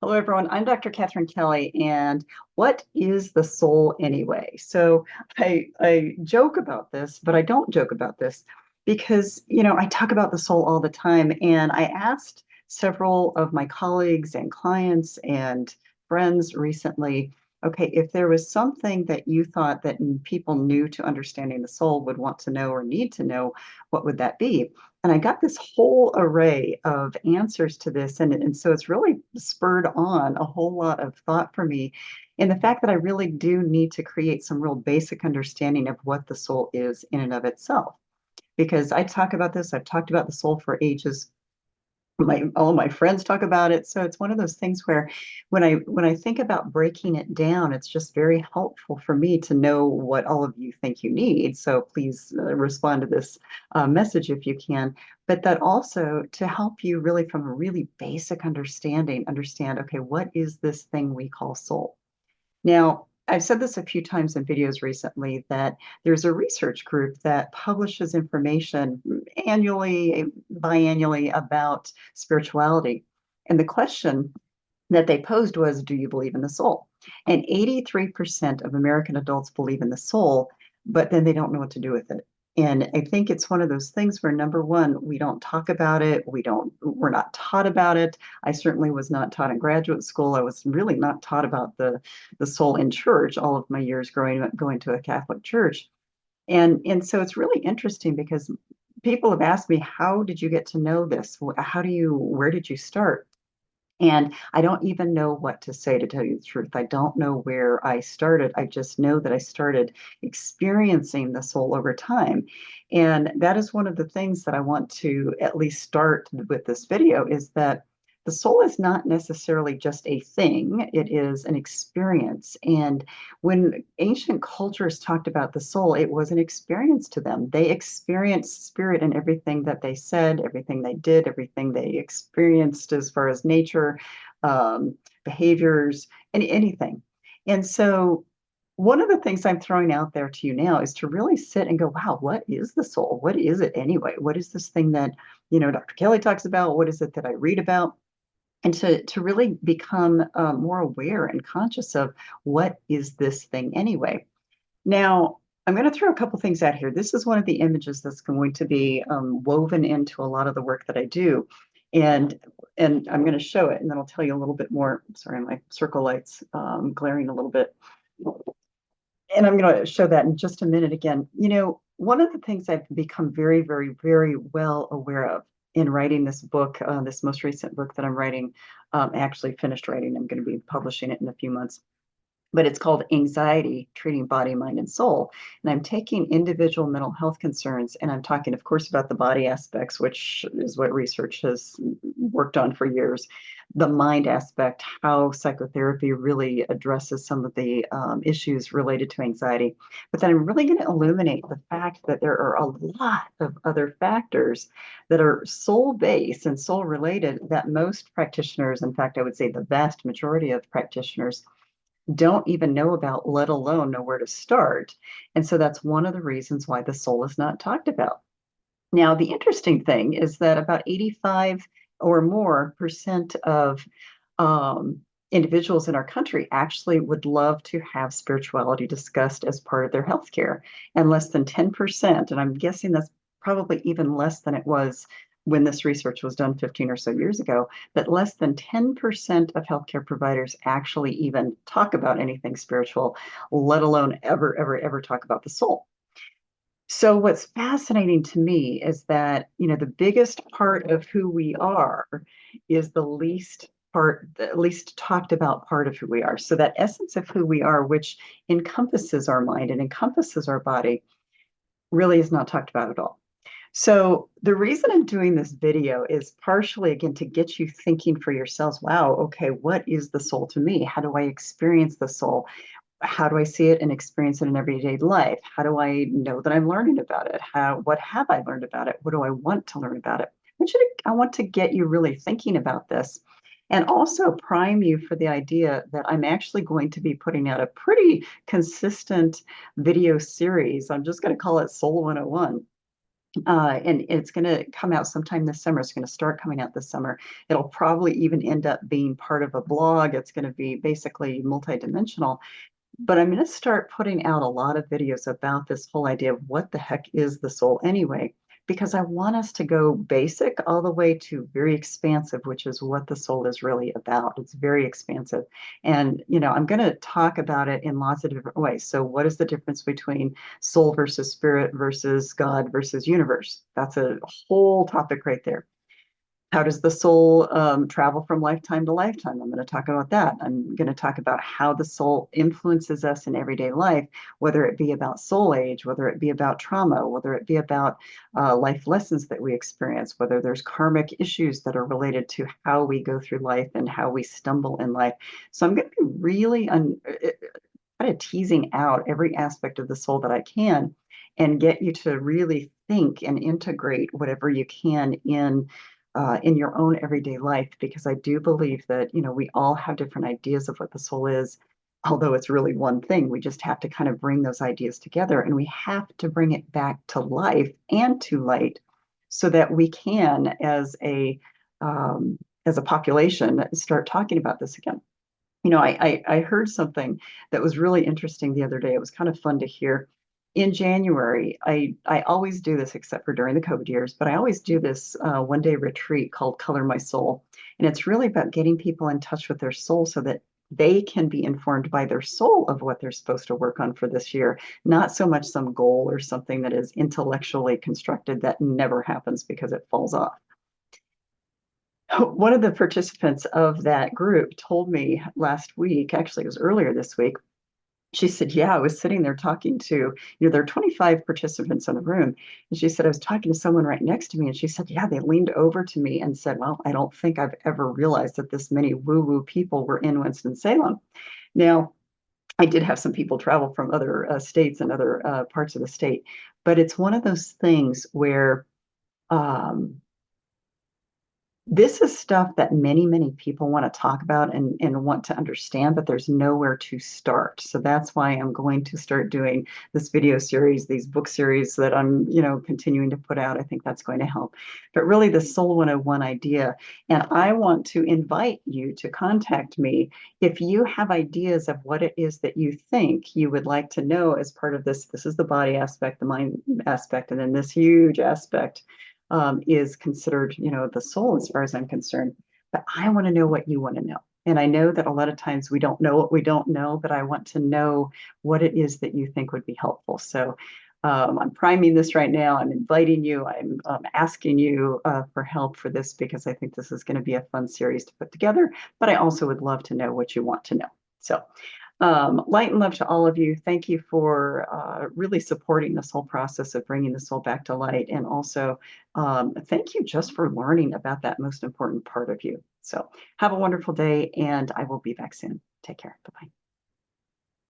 Hello, everyone. I'm Dr. Katherine Kelly, and what is the soul anyway? So I joke about this, but I don't joke about this because, I talk about the soul all the time. And I asked several of my colleagues and clients and friends recently, okay, if there was something that you thought that people new to understanding the soul would want to know or need to know, what would that be? And I got this whole array of answers to this. And so it's really spurred on a whole lot of thought for me. And the fact that I really do need to create some real basic understanding of what the soul is in and of itself. Because I talk about this, I've talked about the soul for ages. All of my friends talk about it. So it's one of those things where when I think about breaking it down, it's just very helpful for me to know what all of you think you need. So please respond to this message if you can. But that also to help you really from a really basic understanding, understand, okay, what is this thing we call soul? Now, I've said this a few times in videos recently that there's a research group that publishes information annually, biannually about spirituality. And the question that they posed was, do you believe in the soul? And 83% of American adults believe in the soul, but then they don't know what to do with it. And I think it's one of those things where number one, we don't talk about it. We're not taught about it. I certainly was not taught in graduate school. I was really not taught about the soul in church all of my years going to a Catholic church. And so it's really interesting because people have asked me, how did you get to know this? Where did you start? And I don't even know what to say, to tell you the truth. I don't know where I started. I just know that I started experiencing the soul over time. And that is one of the things that I want to at least start with this video is that the soul is not necessarily just a thing, it is an experience. And when ancient cultures talked about the soul, it was an experience to them. They experienced spirit in everything that they said, everything they did, everything they experienced as far as nature, um, behaviors, anything. And so one of the things I'm throwing out there to you now is to really sit and go, wow, what is the soul? What is it anyway? What is this thing that, Dr. Kelly talks about? What is it that I read about? And to really become more aware and conscious of what is this thing anyway. Now, I'm going to throw a couple things out here. This is one of the images that's going to be woven into a lot of the work that I do. And and I'm going to show it, and then I'll tell you a little bit more. Sorry, my circle lights glaring a little bit. And I'm going to show that in just a minute again. One of the things I've become very, very, very well aware of in writing this book, this most recent book that I'm writing, actually finished writing. I'm going to be publishing it in a few months, but it's called Anxiety, Treating Body, Mind, and Soul. And I'm taking individual mental health concerns, and I'm talking, of course, about the body aspects, which is what research has worked on for years. The mind aspect, how psychotherapy really addresses some of the issues related to anxiety. But then I'm really going to illuminate the fact that there are a lot of other factors that are soul based and soul related that most practitioners, in fact, I would say the vast majority of practitioners, don't even know about, let alone know where to start. And so that's one of the reasons why the soul is not talked about. Now, the interesting thing is that about 85 or more percent of individuals in our country actually would love to have spirituality discussed as part of their healthcare, and less than 10%, and I'm guessing that's probably even less than it was when this research was done 15 or so years ago, that less than 10% of healthcare providers actually even talk about anything spiritual, let alone ever, ever, ever talk about the soul. So what's fascinating to me is that, the biggest part of who we are is the least talked about part of who we are. So that essence of who we are, which encompasses our mind and encompasses our body, really is not talked about at all. So the reason I'm doing this video is partially, again, to get you thinking for yourselves, wow, okay, what is the soul to me? How do I experience the soul? How do I see it and experience it in everyday life? How do I know that I'm learning about it? What have I learned about it? What do I want to learn about it? I want to get you really thinking about this, and also prime you for the idea that I'm actually going to be putting out a pretty consistent video series. I'm just going to call it Soul 101. And it's going to come out sometime this summer. It's going to start coming out this summer. It'll probably even end up being part of a blog. It's going to be basically multidimensional. But I'm going to start putting out a lot of videos about this whole idea of what the heck is the soul anyway, because I want us to go basic all the way to very expansive, which is what the soul is really about. It's very expansive. And, I'm going to talk about it in lots of different ways. So what is the difference between soul versus spirit versus God versus universe? That's a whole topic right there. How does the soul travel from lifetime to lifetime? I'm going to talk about that. I'm going to talk about how the soul influences us in everyday life, whether it be about soul age, whether it be about trauma, whether it be about life lessons that we experience, whether there's karmic issues that are related to how we go through life and how we stumble in life. So I'm going to be really kind of teasing out every aspect of the soul that I can and get you to really think and integrate whatever you can in your own everyday life, because I do believe that, we all have different ideas of what the soul is, although it's really one thing. We just have to kind of bring those ideas together, and we have to bring it back to life and to light so that we can, as a population, start talking about this again. I heard something that was really interesting the other day. It was kind of fun to hear. In January, I always do this except for during the COVID years, but I always do this one-day retreat called Color My Soul. And it's really about getting people in touch with their soul so that they can be informed by their soul of what they're supposed to work on for this year, not so much some goal or something that is intellectually constructed that never happens because it falls off. One of the participants of that group told me last week, actually, it was earlier this week. She said, yeah, I was sitting there talking to, there are 25 participants in the room. And she said, I was talking to someone right next to me. And she said, yeah, they leaned over to me and said, well, I don't think I've ever realized that this many woo-woo people were in Winston-Salem. Now, I did have some people travel from other states and other parts of the state, but it's one of those things where um, this is stuff that many, many people want to talk about and want to understand, but there's nowhere to start. So that's why I'm going to start doing this video series, these book series that I'm, continuing to put out. I think that's going to help. But really the Soul 101 idea, and I want to invite you to contact me if you have ideas of what it is that you think you would like to know as part of this. This is the body aspect, the mind aspect, and then this huge aspect is considered, the soul as far as I'm concerned. But I want to know what you want to know. And I know that a lot of times we don't know what we don't know, but I want to know what it is that you think would be helpful. So I'm priming this right now. I'm inviting you. I'm asking you for help for this because I think this is going to be a fun series to put together. But I also would love to know what you want to know. So light and love to all of you. Thank you for really supporting this whole process of bringing the soul back to light. And also, thank you just for learning about that most important part of you. So have a wonderful day, and I will be back soon. Take care. Bye-bye.